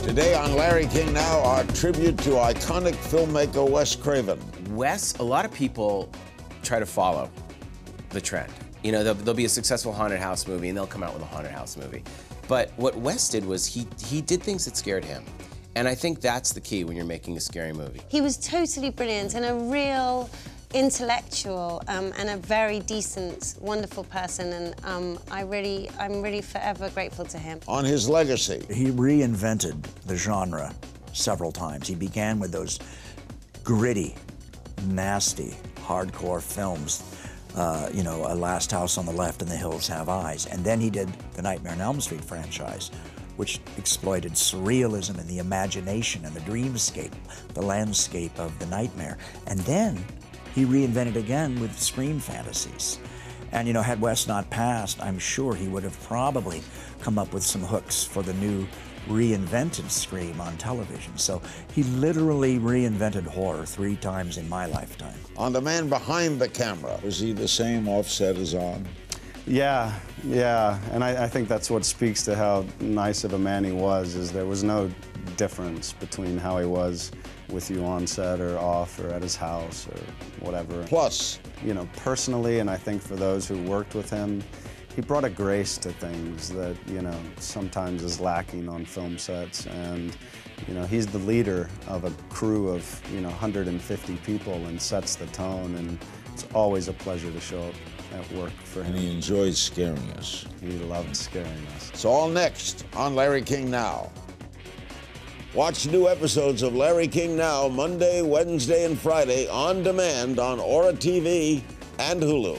Today on Larry King Now, our tribute to iconic filmmaker Wes Craven. Wes, a lot of people try to follow the trend. You know, there'll be a successful haunted house movie and they'll come out with a haunted house movie. But what Wes did was he did things that scared him. And I think that's the key when you're making a scary movie. He was totally brilliant and a real intellectual and a very decent, wonderful person, and I'm really forever grateful to him. On his legacy. He reinvented the genre several times. He began with those gritty, nasty, hardcore films, you know, A Last House on the Left and The Hills Have Eyes. And then he did the Nightmare on Elm Street franchise, which exploited surrealism and the imagination and the dreamscape, the landscape of the nightmare. And then he reinvented again with Scream fantasies. And, you know, had Wes not passed, I'm sure he would have probably come up with some hooks for the new reinvented Scream on television. So he literally reinvented horror 3 times in my lifetime. On the man behind the camera. Was he the same offset as on? Yeah, and I think that's what speaks to how nice of a man he was, is there was no difference between how he was with you on set or off or at his house or whatever. Plus, you know, personally, and I think for those who worked with him, he brought a grace to things that, you know, sometimes is lacking on film sets. And, you know, he's the leader of a crew of, you know, 150 people and sets the tone, and it's always a pleasure to show up at work for him. And he enjoyed scaring us. He loved scaring us. it's all next on Larry King Now. Watch new episodes of Larry King Now Monday, Wednesday, and Friday on demand on Ora TV and Hulu.